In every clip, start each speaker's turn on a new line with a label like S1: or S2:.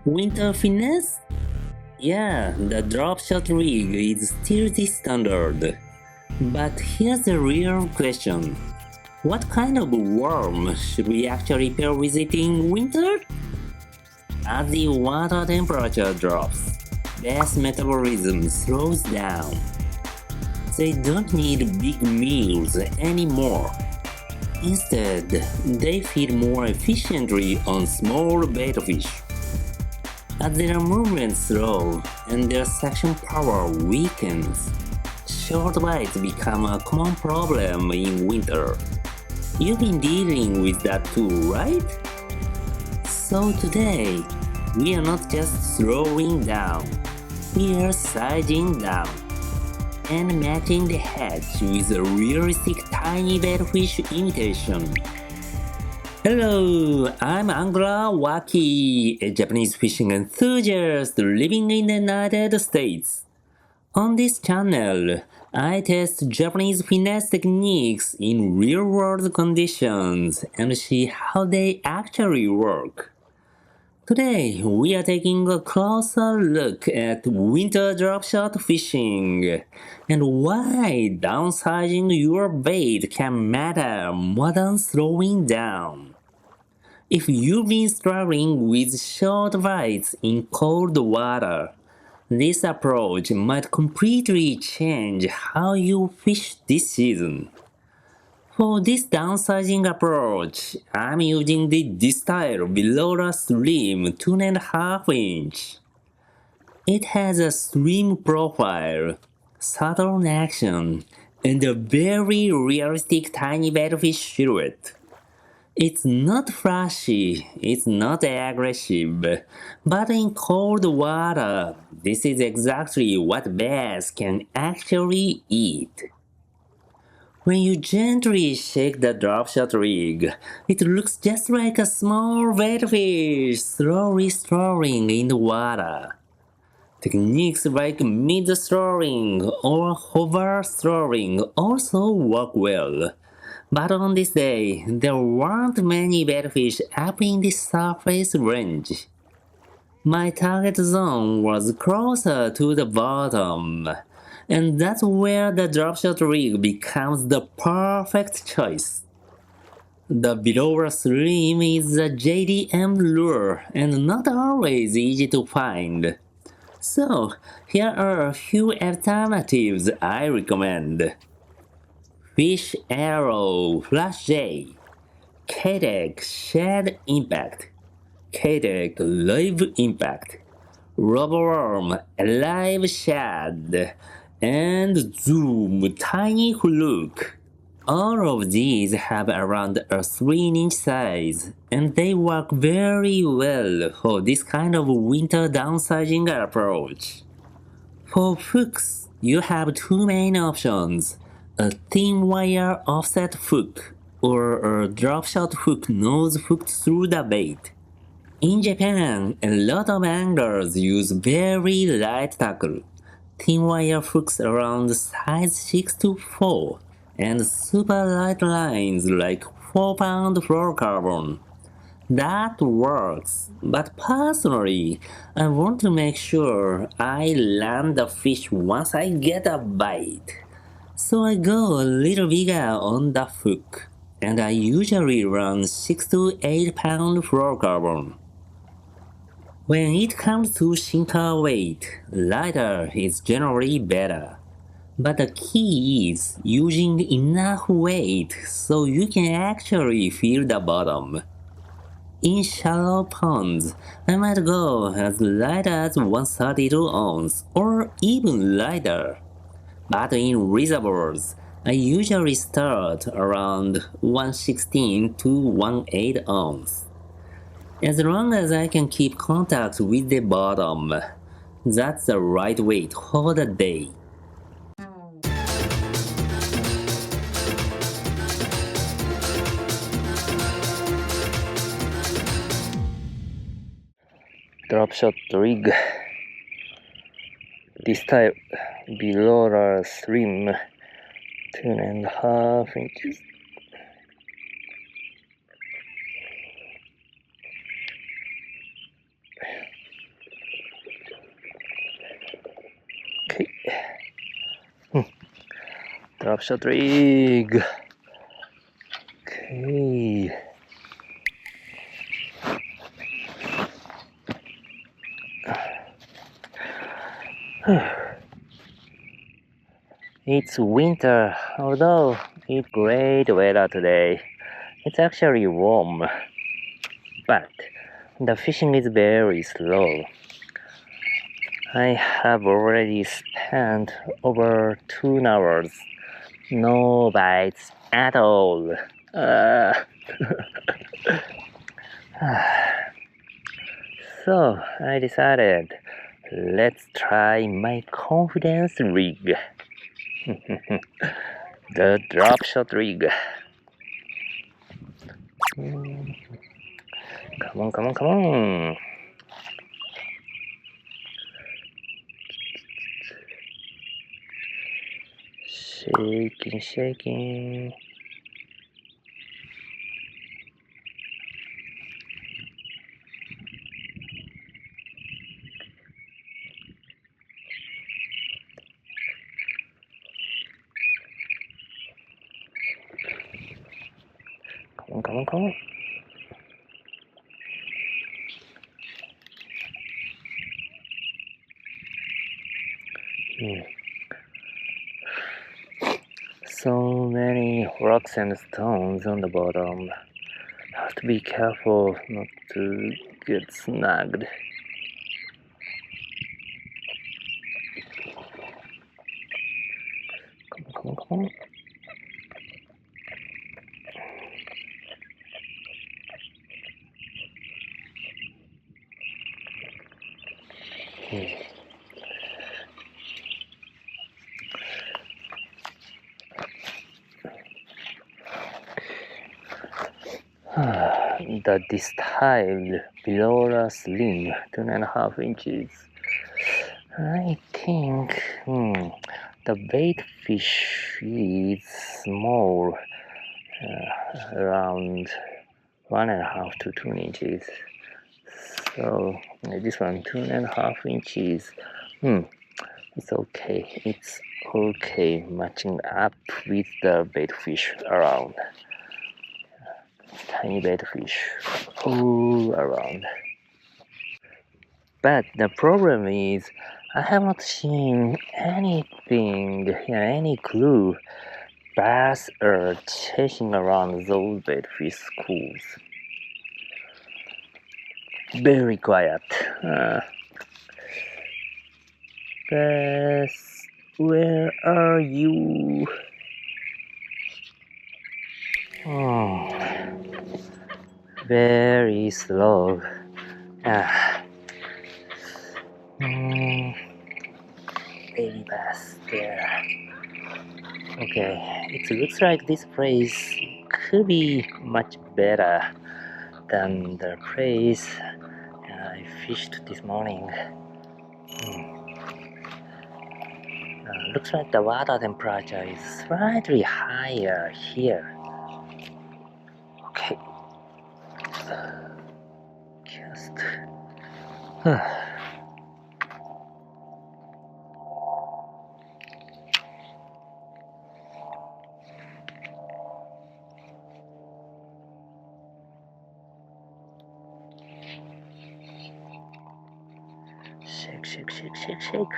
S1: Winter Finesse? Yeah, the drop shot rig is still the standard. But here's the real question. What kind of worm should we actually pair with it in winter? As the water temperature drops, bass metabolism slows down. They don't need big meals anymore. Instead, they feed more efficiently on small baitfish. As their movements slow and their suction power weakens, short bites become a common problem in winter. You've been dealing with that too, right? So today, we are not just slowing down, we are sizing down and matching the hedge with a realistic tiny baitfish imitation. Hello, I'm Angela Waki, a Japanese fishing enthusiast living in the United States. On this channel, I test Japanese finesse techniques in real-world conditions and see how they actually work. Today, we are taking a closer look at winter drop shot fishing and why downsizing your bait can matter more than slowing down. If you've been struggling with short bites in cold water, this approach might completely change how you fish this season. For this downsizing approach, I'm using the DSTYLE Villora Slim 2.5 inch. It has a slim profile, subtle action, and a very realistic tiny baitfish silhouette. It's not flashy, it's not aggressive, but in cold water, this is exactly what bass can actually eat. When you gently shake the drop shot rig, it looks just like a small baitfish slowly strolling in the water. Techniques like mid-strolling or hover strolling also work well. But on this day, there weren't many baitfish up in the surface range. My target zone was closer to the bottom, and that's where the dropshot rig becomes the perfect choice. The Villora Slim is a JDM lure and not always easy to find. So, here are a few alternatives I recommend. Fish Arrow Flash J, K-Tech Shed Impact, K-Tech Live Impact, Roboworm Alive Shad, and Zoom Tiny Fluke. All of these have around a 3-inch size, and they work very well for this kind of winter downsizing approach. For hooks, you have two main options, a thin wire offset hook or a drop shot hook nose hooked through the bait. In Japan, a lot of anglers use very light tackle, thin wire hooks around size 6 to 4, and super light lines like 4-pound fluorocarbon. That works, but personally, I want to make sure I land the fish once I get a bite. So I go a little bigger on the hook, and I usually run 6 to 8-pound fluorocarbon. When it comes to sinker weight, lighter is generally better. But the key is using enough weight so you can actually feel the bottom. In shallow ponds, I might go as light as 132 ounce or even lighter. But in reservoirs, I usually start around 116 to 18 ounce. As long as I can keep contact with the bottom, that's the right weight for the day. Drop shot rig. This type Villora Slim 2.5 inches. Drop shot rig. Okay. It's winter, although it's great weather today. It's actually warm, but the fishing is very slow. I have already spent over 2 hours. No bites at all. So I decided, let's try my confidence rig. The drop shot rig. Come on, come on, come on. Shaking, shaking. Come on, come on, come on. So many rocks and stones on the bottom. Have to be careful not to get snagged. Come on, come on, come on. The DSTYLE Villora Slim, 2.5 inches. I think the baitfish is small, around 1.5 to 2 inches. So this one 2.5 inches. It's okay. It's okay matching up with the baitfish around. Tiny baitfish all around. But the problem is I have not seen anything, any clue. Bass are chasing around those baitfish schools. Very quiet. Bass, where are you? Oh, very slow. Baby bass there. Okay, it looks like this place could be much better than the place I fished this morning. Looks like the water temperature is slightly higher here. Okay. Cast. Shake, shake, shake, shake, shake.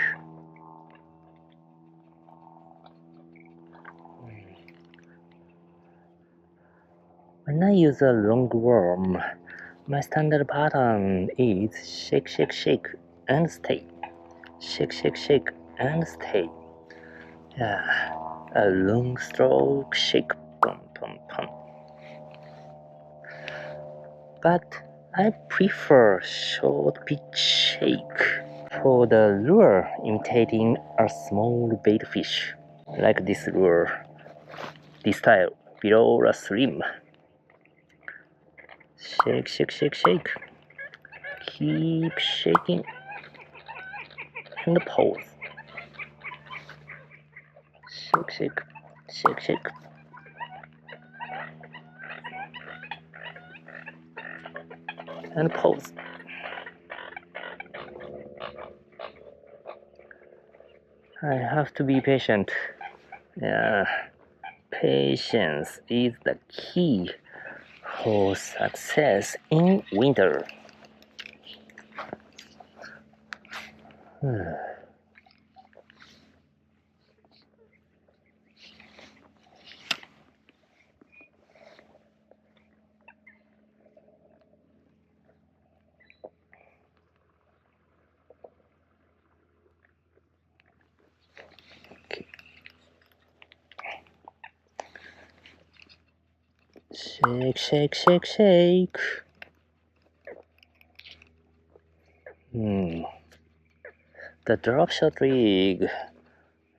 S1: When I use a long worm, my standard pattern is shake, shake, shake, and stay. Shake, shake, shake, and stay. A long stroke, shake, pum, pum, pum. But I prefer short pitch shake for the lure imitating a small baitfish, like this lure, DSTYLE Villora Slim. Shake, shake, shake, shake. Keep shaking and pause. Shake, shake, shake, shake. And pause. I have to be patient. Patience is the key for success in winter. Shake, shake, shake, shake. The drop shot rig.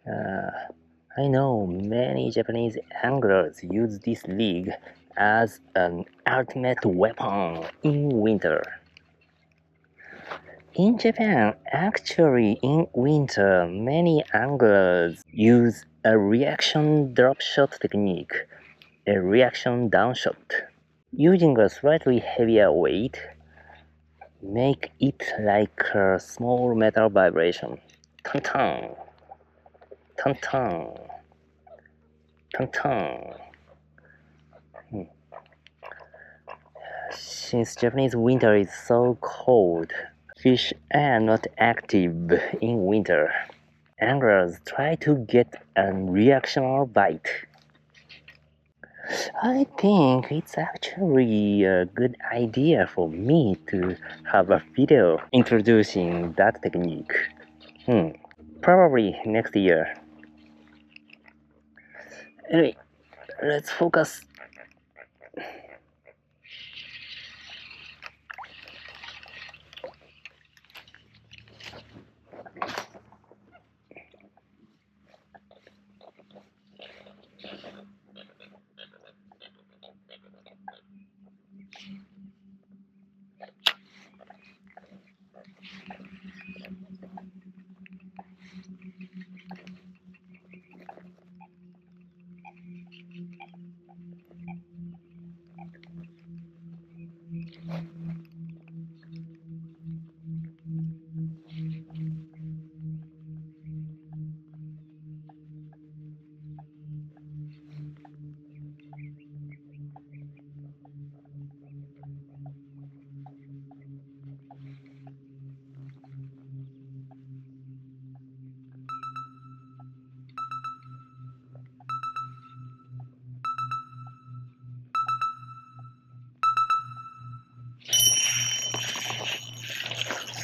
S1: I know many Japanese anglers use this rig as an ultimate weapon in winter. In Japan, actually in winter, many anglers use a reaction drop shot technique, a reaction down shot. Using a slightly heavier weight, make it like a small metal vibration. Tan-tan, tan-tan, tan-tan. Since Japanese winter is so cold, fish are not active in winter. Anglers try to get a reactional bite. I think it's actually a good idea for me to have a video introducing that technique. Probably next year. Anyway, let's focus.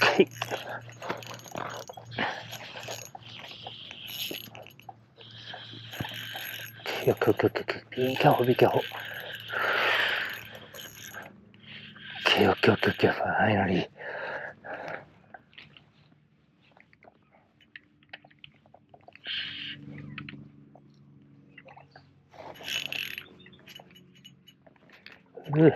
S1: Okay. Okay. Be careful. Okay, finally. Nice.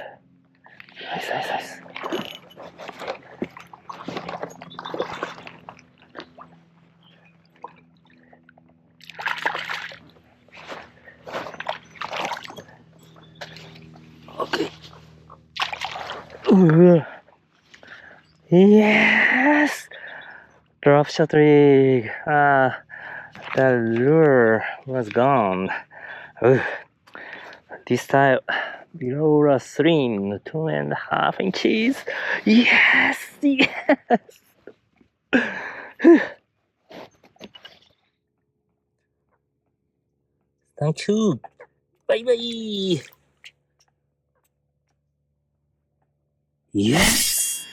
S1: Okay. Yes! Drop shot rig. The lure was gone. This style Villora Slim, 2.5 inches. Yes! Thank you. Bye. Yes!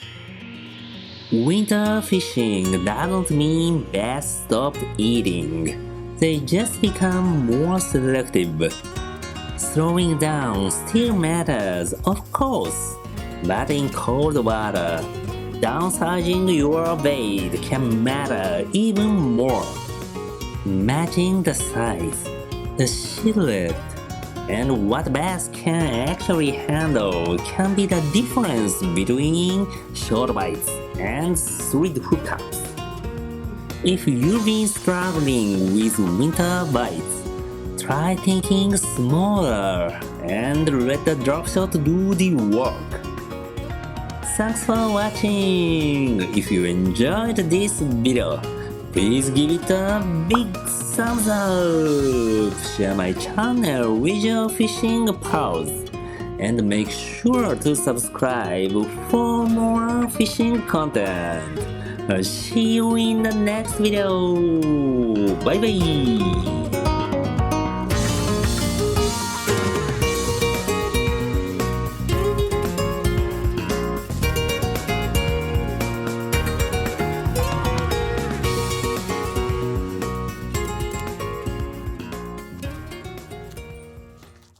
S1: Winter fishing doesn't mean bass stop eating. They just become more selective. Slowing down still matters, of course, but in cold water, downsizing your bait can matter even more. Matching the size, the silhouette, and what bass can actually handle can be the difference between short bites and sweet hookups. If you've been struggling with winter bites, try thinking smaller and let the drop shot do the work. Thanks for watching! If you enjoyed this video, Please give it a big thumbs up, share my channel with your fishing pals, and make sure to subscribe for more fishing content. I'll see you in the next video. Bye bye.